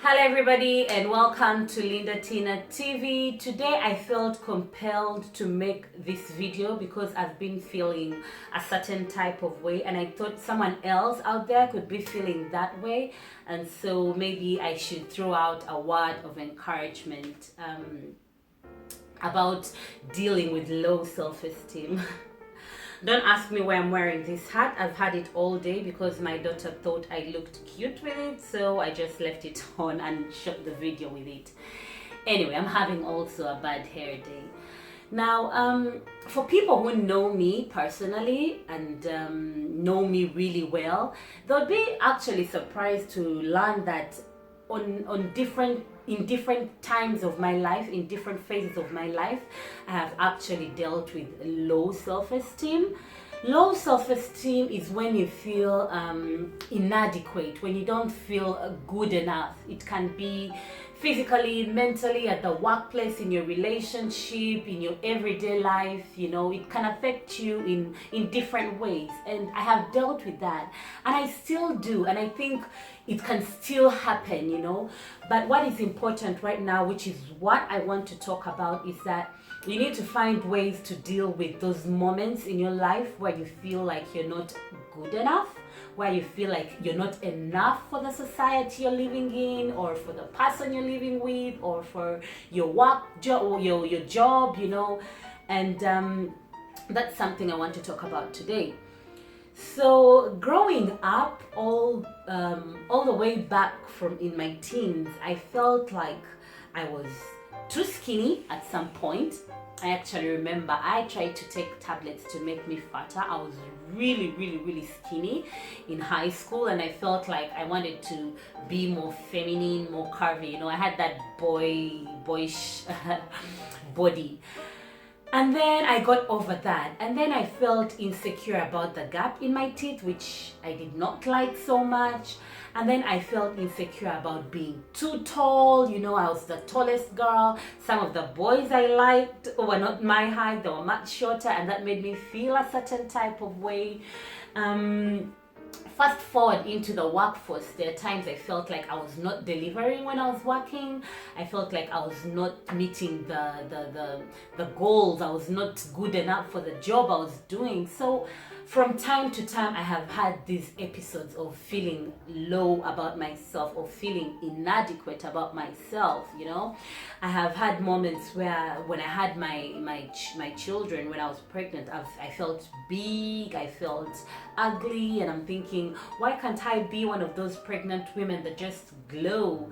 Hello everybody and welcome to Linda Tina TV. Today I felt compelled to make this video because I've been feeling a certain type of way and I thought someone else out there could be feeling that way, and so maybe I should throw out a word of encouragement about dealing with low self-esteem. Don't ask me why I'm wearing this hat. I've had it all day because my daughter thought I looked cute with it, so I just left it on and shot the video with it. Anyway, I'm having also a bad hair day. Now, for people who know me personally and know me really well, they'll be actually surprised to learn that in different times of my life, in different phases of my life, I have actually dealt with low self-esteem. Low self-esteem is when you feel inadequate, when you don't feel good enough. It can be physically, mentally, at the workplace, in your relationship, in your everyday life. You know, it can affect you in different ways, and I have dealt with that and I still do, and I think it can still happen, you know. But what is important right now, which is what I want to talk about, is that you need to find ways to deal with those moments in your life where you feel like you're not good enough, where you feel like you're not enough for the society you're living in, or for the person you're living with, or for your work job, or your job, you know. And that's something I want to talk about today. So growing up, all the way back from in my teens, I felt like I was too skinny at some point. I actually remember I tried to take tablets to make me fatter. I was really skinny in high school, and I felt like I wanted to be more feminine, more curvy. You know, I had that boyish body. And then I got over that, and then I felt insecure about the gap in my teeth, which I did not like so much. And then I felt insecure about being too tall. You know, I was the tallest girl. Some of the boys I liked were not my height, they were much shorter, and that made me feel a certain type of way. Fast forward into the workforce, there are times I felt like I was not delivering when I was working. I felt like I was not meeting the goals. I was not good enough for the job I was doing. So from time to time, I have had these episodes of feeling low about myself, or feeling inadequate about myself, you know. I have had moments where when I had my children, when I was pregnant, I felt big, I felt ugly, and I'm thinking, why can't I be one of those pregnant women that just glow?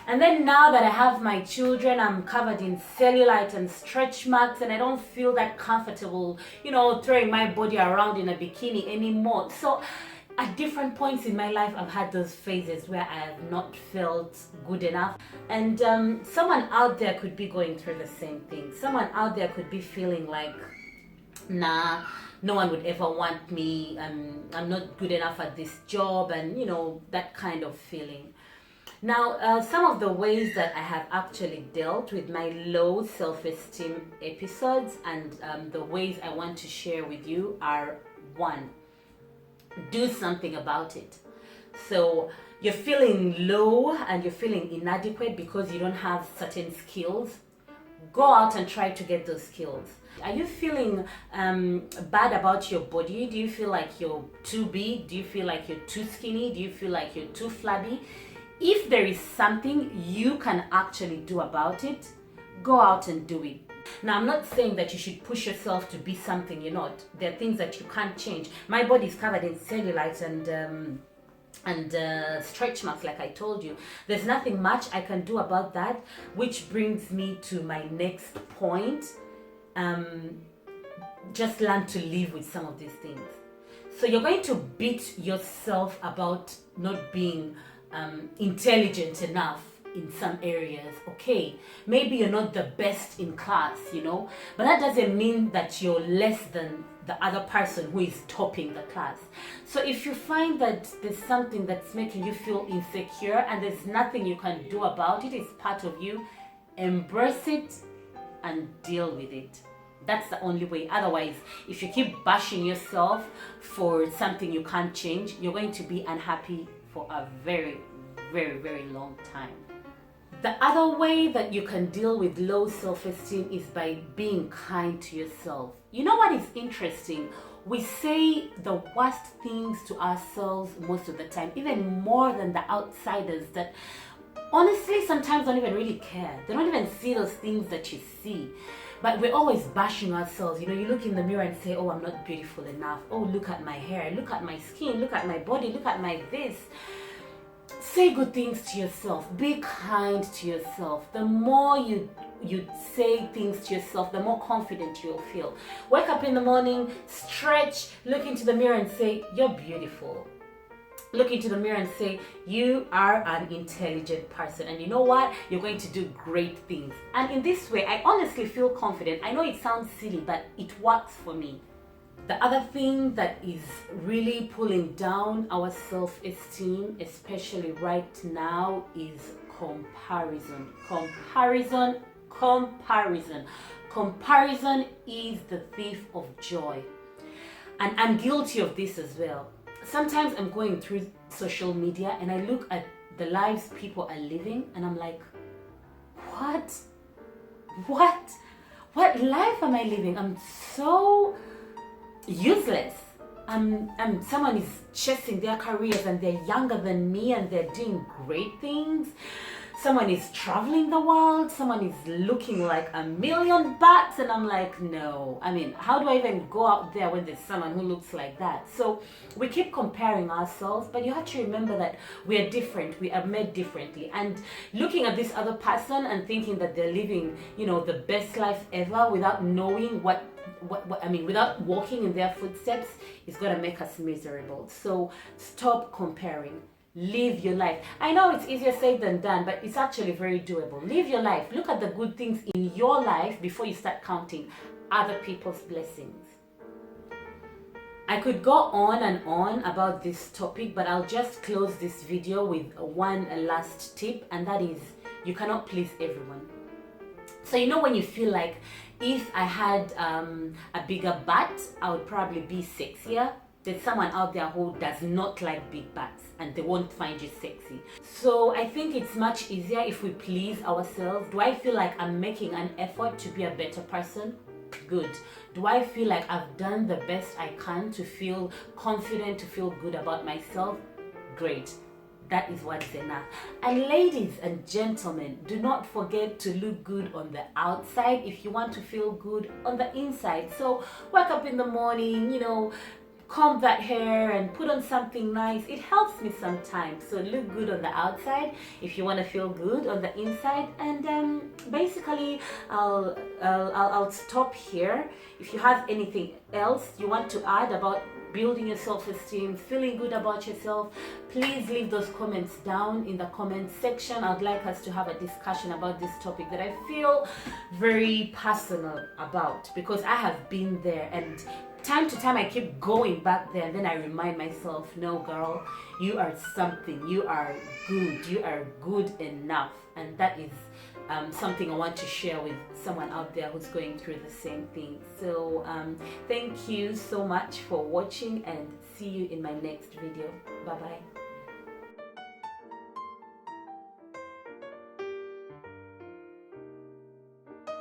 And then now that I have my children, I'm covered in cellulite and stretch marks, and I don't feel that comfortable, you know, throwing my body around in a bikini anymore. So at different points in my life, I've had those phases where I have not felt good enough. And someone out there could be going through the same thing. Someone out there could be feeling like, nah, no one would ever want me, I'm not good enough at this job, and you know, that kind of feeling. Now, some of the ways that I have actually dealt with my low self-esteem episodes, and the ways I want to share with you are: one, do something about it. So you're feeling low and you're feeling inadequate because you don't have certain skills. Go out and try to get those skills. Are you feeling bad about your body? Do you feel like you're too big? Do you feel like you're too skinny? Do you feel like you're too flabby? If there is something you can actually do about it, go out and do it. Now, I'm not saying that you should push yourself to be something you're not. There are things that you can't change. My body is covered in cellulite and stretch marks, like I told you. There's nothing much I can do about that, which brings me to my next point. Just learn to live with some of these things. So you're going to beat yourself about not being intelligent enough in some areas. Okay, maybe you're not the best in class, you know, but that doesn't mean that you're less than the other person who is topping the class. So if you find that there's something that's making you feel insecure and there's nothing you can do about it, it's part of you, embrace it and deal with it. That's the only way. Otherwise, if you keep bashing yourself for something you can't change, you're going to be unhappy for a very long time. The other way that you can deal with low self-esteem is by being kind to yourself. You know what is interesting? We say the worst things to ourselves most of the time, even more than the outsiders that honestly sometimes don't even really care. They don't even see those things that you see. But we're always bashing ourselves. You know, you look in the mirror and say, oh, I'm not beautiful enough. Oh, look at my hair. Look at my skin. Look at my body. Look at my this. Say good things to yourself. Be kind to yourself. The more you say things to yourself, the more confident you'll feel. Wake up in the morning, stretch, look into the mirror and say, you're beautiful. Look into the mirror and say, you are an intelligent person, and you know what? You're going to do great things. And in this way, I honestly feel confident. I know it sounds silly, but it works for me. The other thing that is really pulling down our self-esteem, especially right now, is comparison. Comparison is the thief of joy. And I'm guilty of this as well. Sometimes I'm going through social media and I look at the lives people are living and I'm like, what life am I living? I'm so useless. Someone is chasing their careers and they're younger than me and they're doing great things. Someone is traveling the world. Someone is looking like $1,000,000 and I'm like, no. I mean, how do I even go out there when there's someone who looks like that? So we keep comparing ourselves, but you have to remember that we are different. We are made differently. And looking at this other person and thinking that they're living, you know, the best life ever without knowing without walking in their footsteps is going to make us miserable. So stop comparing. Live your life. I know it's easier said than done, but it's actually very doable. Live your life. Look at the good things in your life before you start counting other people's blessings. I could go on and on about this topic, but I'll just close this video with one last tip, and that is you cannot please everyone. So you know when you feel like if I had a bigger butt, I would probably be sexier. There's someone out there who does not like big butts and they won't find you sexy. So I think it's much easier if we please ourselves. Do I feel like I'm making an effort to be a better person? Good. Do I feel like I've done the best I can to feel confident, to feel good about myself? Great. That is what's enough. And ladies and gentlemen, do not forget to look good on the outside if you want to feel good on the inside. So wake up in the morning, you know, comb that hair and put on something nice. It helps me sometimes. So look good on the outside if you want to feel good on the inside. And basically I'll stop here. If you have anything else you want to add about building your self-esteem, feeling good about yourself, please leave those comments down in the comment section. I'd like us to have a discussion about this topic that I feel very personal about, because I have been there, and time to time I keep going back there, and then I remind myself, no girl, you are something, you are good enough. And that is something I want to share with someone out there who's going through the same thing. So thank you so much for watching, and see you in my next video. Bye bye.